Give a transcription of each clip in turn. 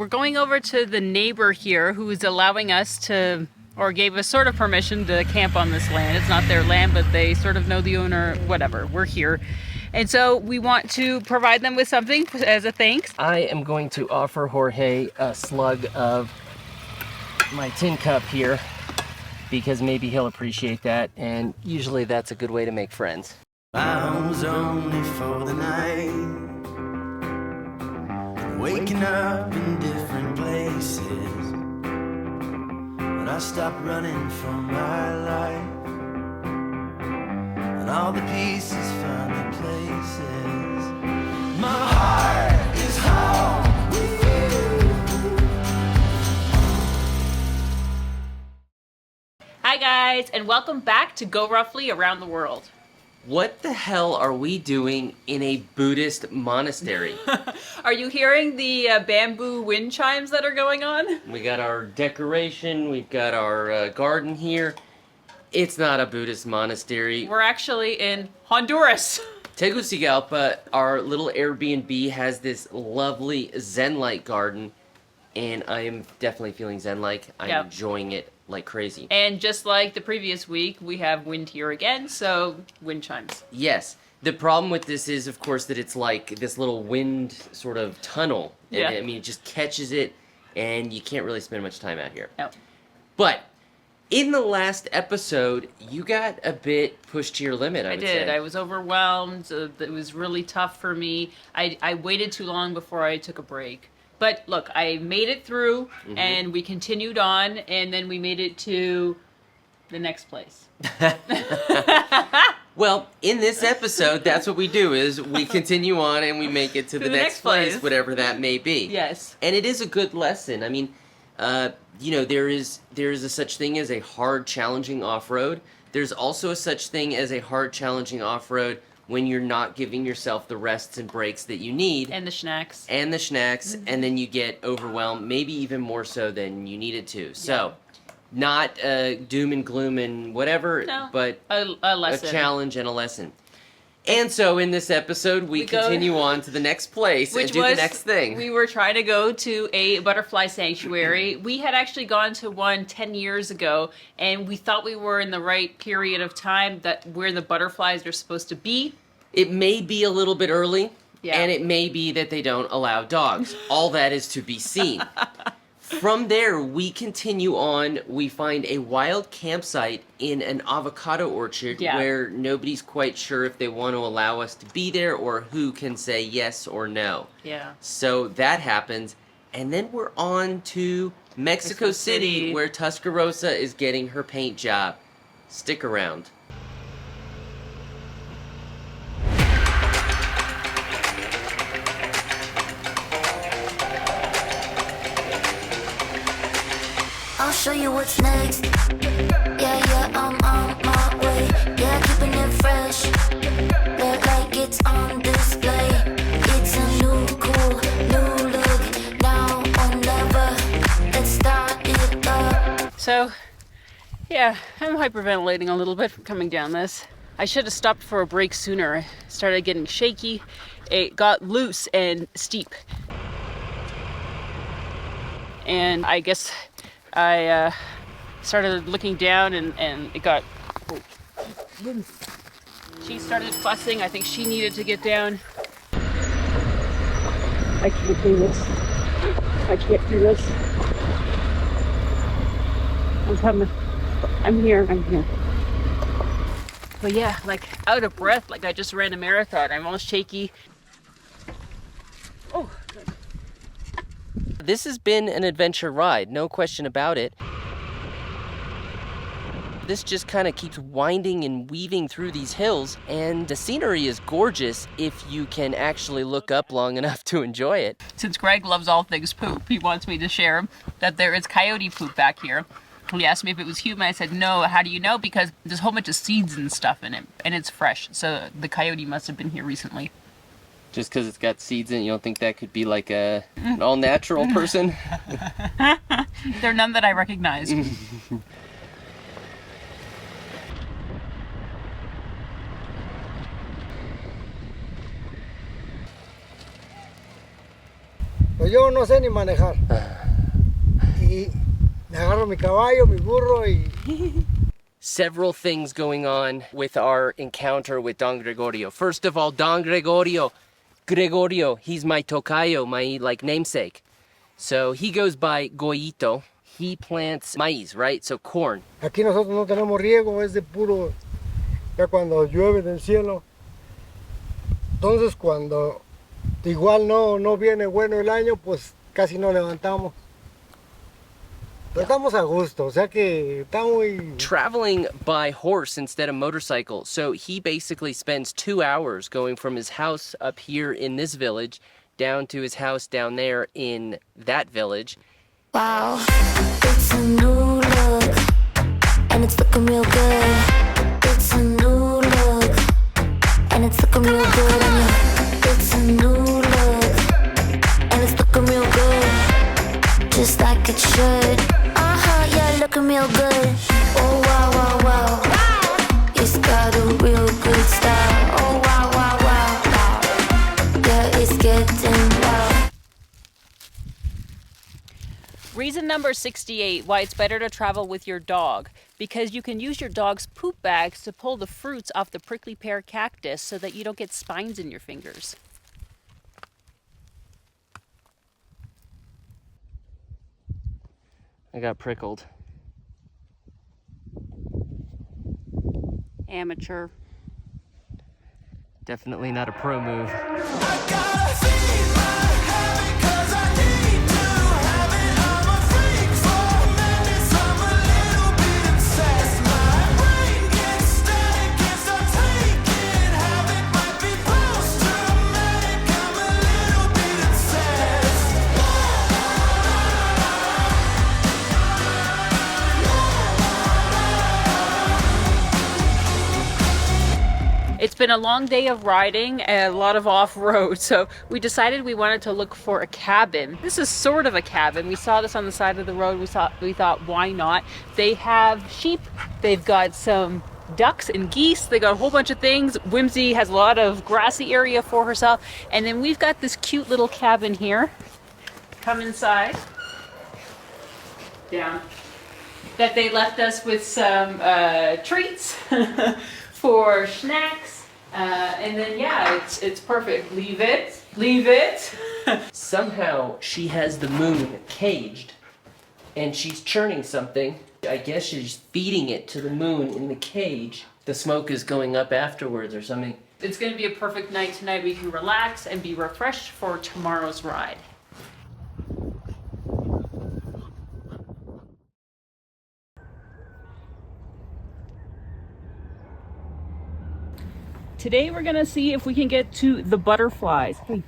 we're going over to the neighbor here who is allowing us to, or gave us sort of permission to camp on this land. It's not their land, but they sort of know the owner, whatever. We're here. And so we want to provide them with something as a thanks. I am going to offer Jorge a slug of my tin cup here because maybe he'll appreciate that, and usually that's a good way to make friends. My home's only for the night, waking up in different places, but I stopped running from my life, and all the pieces found their places. My heart is home with you. Hi guys, and welcome back to GoRUFFLY Around the World. What the hell are we doing in a Buddhist monastery? Are you hearing the bamboo wind chimes that are going on? We got our decoration, we've got our garden here. It's not a Buddhist monastery. We're actually in Honduras. Tegucigalpa, our little Airbnb, has this lovely Zen-like garden, and I am definitely feeling Zen-like. I'm enjoying it like crazy. And just like the previous week, we have wind here again, so wind chimes. Yes. The problem with this is, of course, that it's like this little wind sort of tunnel. Yeah. I mean, it just catches it, and you can't really spend much time out here. No. But in the last episode, you got a bit pushed to your limit, I would did. say. I was overwhelmed. It was really tough for me. I waited too long before I took a break. But look, I made it through, and we continued on, and then we made it to the next place. Well, in this episode, that's what we do, is we continue on and we make it to the next place, whatever that may be. Yes. And it is a good lesson. I mean, you know, there is a such thing as a hard, challenging off-road. There's also a such thing as a hard, challenging off-road when you're not giving yourself the rests and breaks that you need. And the schnacks. And the schnacks, and then you get overwhelmed, maybe even more so than you needed to. So, not doom and gloom and whatever, but a lesson. A challenge and a lesson. And so in this episode, we continue on to the next place and do the next thing. We were trying to go to a butterfly sanctuary. We had actually gone to one 10 years ago, and we thought we were in the right period of time that where the butterflies are supposed to be. It may be a little bit early, and it may be that they don't allow dogs. All that is to be seen. From there, we continue on. We find a wild campsite in an avocado orchard where nobody's quite sure if they want to allow us to be there or who can say yes or no. Yeah. So that happens. And then we're on to Mexico City, where Tuscarosa is getting her paint job. Stick around. I'll show you what's next. Yeah, I'm on my way. Yeah, keeping it fresh. Look like it's on display. It's a new cool, new look. Now or never. Let's start it up. So, yeah, I'm hyperventilating a little bit from coming down this. I should have stopped for a break sooner. I started getting shaky. It got loose and steep. And I guess I started looking down and it got... Oh. She started fussing. I think she needed to get down. I can't do this. I can't do this. I'm here. But yeah, like out of breath, like I just ran a marathon. I'm all shaky. Oh, good. This has been an adventure ride, no question about it. This just kind of keeps winding and weaving through these hills, and the scenery is gorgeous if you can actually look up long enough to enjoy it. Since Greg loves all things poop, he wants me to share that there is coyote poop back here. He asked me if it was human. I said, no. How do you know? Because there's a whole bunch of seeds and stuff in it, and it's fresh. So the coyote must have been here recently. Just because it's got seeds in it, you don't think that could be like an all-natural person? There are none that I recognize. Are yo no sé ni manejar. Y me agarro mi caballo, mi burro y... Several things going on with our encounter with Don Gregorio. First of all, Don Gregorio, he's my tocayo, my namesake. So he goes by Goyito. He plants maiz, right? So corn. Aquí nosotros no tenemos riego, es de puro, ya cuando llueve del cielo. Entonces cuando igual no viene bueno el año, pues casi no levantamos. Pero estamos a gusto, o sea que está muy... Traveling by horse instead of motorcycle. So he basically spends 2 hours going from his house up here in this village down to his house down there in that village. Wow, it's a new look, and it's looking real good. It's a new look, and it's looking real good on you. It's a new look, and it's looking real good, just like it should. Yeah, looking real good. Oh wow, wow, wow. It's got a real good style. Oh wow, wow, wow, wow. Yeah, it's getting wow. Reason number 68 why it's better to travel with your dog. Because you can use your dog's poop bags to pull the fruits off the prickly pear cactus so that you don't get spines in your fingers. I got prickled. Amateur. Definitely not a pro move. It's been a long day of riding and a lot of off-road, so we decided we wanted to look for a cabin. This is sort of a cabin. We saw this on the side of the road. We thought, why not? They have sheep, they've got some ducks and geese, they got a whole bunch of things. Whimsy has a lot of grassy area for herself, and then we've got this cute little cabin here. Come inside. Down. That they left us with some treats for snacks. And then yeah, it's perfect. Leave it. Somehow she has the moon caged and she's churning something. I guess she's feeding it to the moon in the cage. The smoke is going up afterwards or something. It's going to be a perfect night tonight. We can relax and be refreshed for tomorrow's ride. Today we're gonna see if we can get to the butterflies. Hey.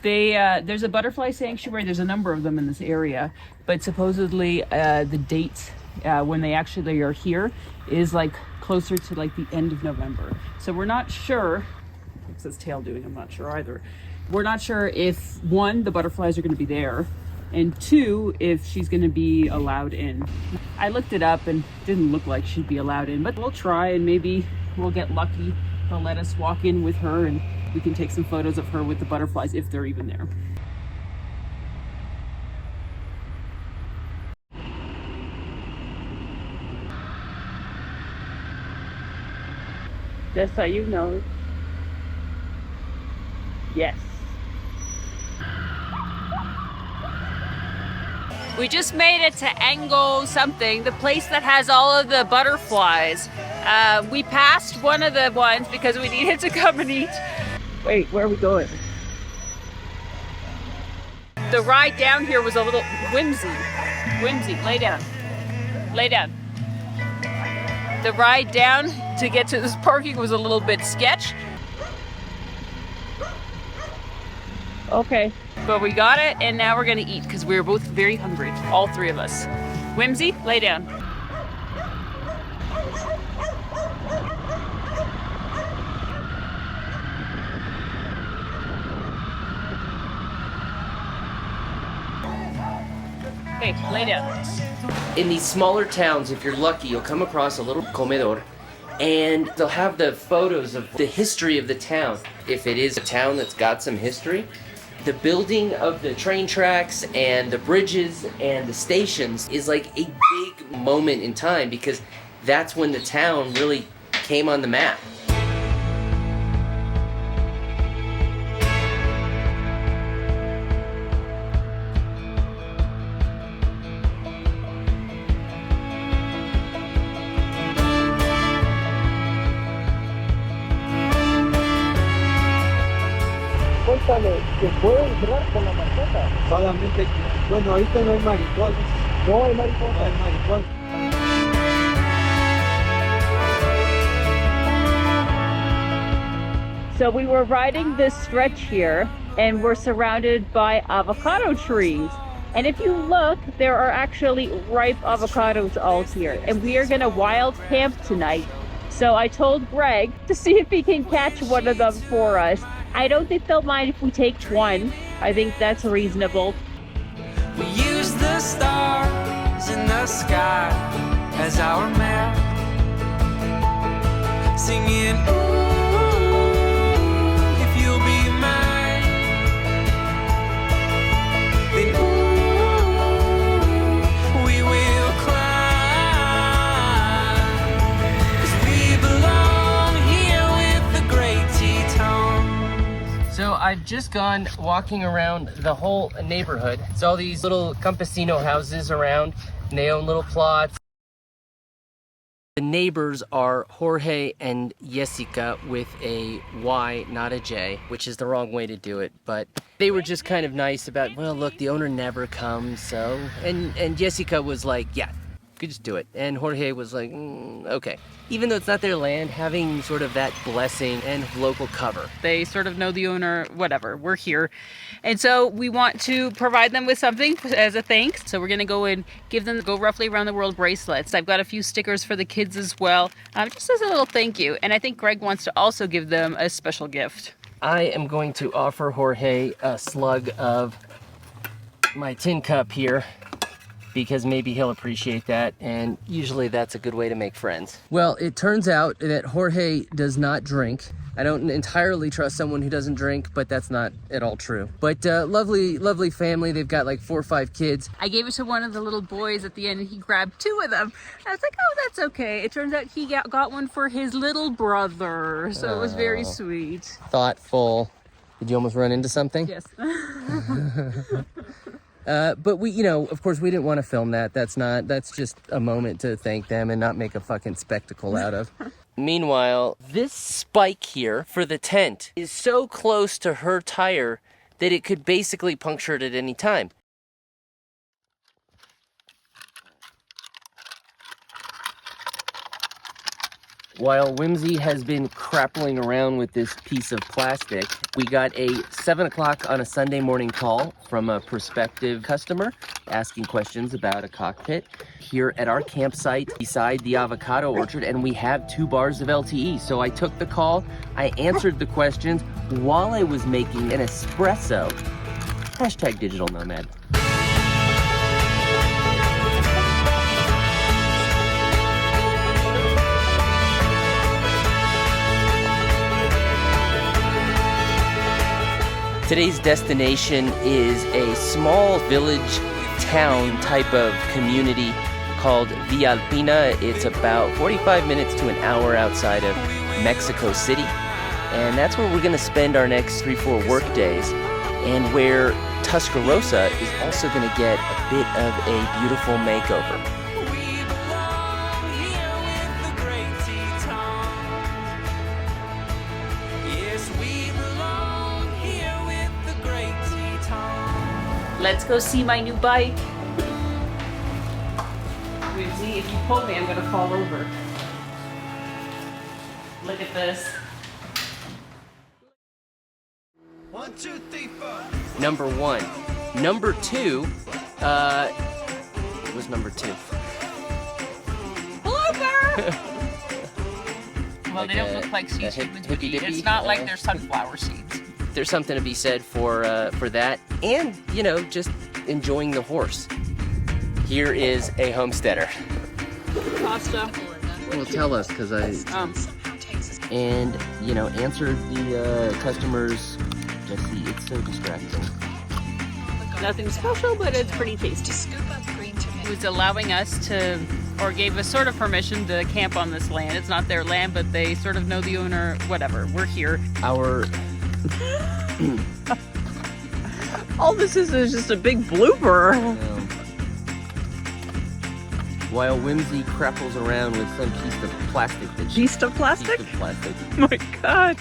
There's a butterfly sanctuary. There's a number of them in this area, but supposedly the date when they actually are here is like closer to like the end of November. So we're not sure. What's this tail doing? I'm not sure either. We're not sure if one, the butterflies are going to be there, and two, if she's going to be allowed in. I looked it up and it didn't look like she'd be allowed in, but we'll try and maybe we'll get lucky. They'll let us walk in with her and we can take some photos of her with the butterflies if they're even there. Just so you know. Yes. We just made it to Angangeo something, the place that has all of the butterflies. We passed one of the ones because we needed to come and eat. Wait, where are we going? The ride down here was a little whimsy. Whimsy, lay down. Lay down. The ride down to get to this parking was a little bit sketch. Okay. But we got it, and now we're gonna eat because we were both very hungry, all three of us. Whimsy, lay down. Okay, lay down. In these smaller towns, if you're lucky, you'll come across a little comedor and they'll have the photos of the history of the town. If it is a town that's got some history, The building of the train tracks and the bridges and the stations is like a big moment in time because that's when the town really came on the map. Cuéntame, ¿se puede entrar con la mascota? Solamente que, bueno, ahorita no hay mariposas. No hay mariposas. No hay mariposas. So we were riding this stretch here and we're surrounded by avocado trees. And if you look, there are actually ripe avocados all here. And we are gonna wild camp tonight. So I told Greg to see if he can catch one of them for us. I don't think they'll mind if we take one. I think that's reasonable. We use the stars in the sky as our map, singing, ooh, if you'll be mine, then ooh, we will climb, 'cause we belong here with the great Tetons. So I've just gone walking around the whole neighborhood. It's all these little campesino houses around, and they own little plots. The neighbors are Jorge and Jessica with a Y, not a J, which is the wrong way to do it. But they were just kind of nice about, well, look, the owner never comes, so. And Jessica was like, yeah, you could just do it. And Jorge was like, okay. Even though it's not their land, having sort of that blessing and local cover. They sort of know the owner, whatever, we're here. And so we want to provide them with something as a thanks. So we're gonna go and give them the Go Roughly Around the World bracelets. I've got a few stickers for the kids as well, just as a little thank you. And I think Greg wants to also give them a special gift. I am going to offer Jorge a slug of my tin cup here, because maybe he'll appreciate that, and usually that's a good way to make friends. Well, it turns out that Jorge does not drink. I don't entirely trust someone who doesn't drink, but that's not at all true. But lovely family. They've got like 4 or 5 kids. I gave it to one of the little boys at the end and he grabbed 2 of them. I was like, oh, that's okay. It turns out he got one for his little brother, so it was very sweet. Thoughtful. Did you almost run into something? Yes. But we, you know, of course we didn't want to film that. That's just a moment to thank them and not make a fucking spectacle out of. Meanwhile, this spike here for the tent is so close to her tire that it could basically puncture it at any time. While Whimsy has been crappling around with this piece of plastic, we got a 7 o'clock on a Sunday morning call from a prospective customer asking questions about a cockpit here at our campsite beside the avocado orchard, and we have 2 bars of LTE. So I took the call, I answered the questions while I was making an espresso. Hashtag digital nomad. Today's destination is a small village town type of community called Villa Alpina. It's about 45 minutes to an hour outside of Mexico City. And that's where we're gonna spend our next 3-4 work days, and where Tuscaloosa is also gonna get a bit of a beautiful makeover. Let's go see my new bike. Whimsy, if you pull me, I'm gonna fall over. Look at this. 1, 2, 3, 4. Number 1. Number 2, what was number 2? Blooper! Well, Like they don't a- look like a seeds. hippy-dippy? It's not like they're sunflower seeds. There's something to be said for that, and, you know, just enjoying the horse. Here is a homesteader. Pasta. Well, tell us, because I... And, you know, answered the customer's Jesse, it's so distracting. Nothing special, but it's pretty tasty. Who's allowing us to, or gave us sort of permission to camp on this land. It's not their land, but they sort of know the owner, whatever. We're here. Our All this is just a big blooper. While Whimsy crapples around with some piece of plastic that Piece of plastic? Piece of plastic. Oh my god.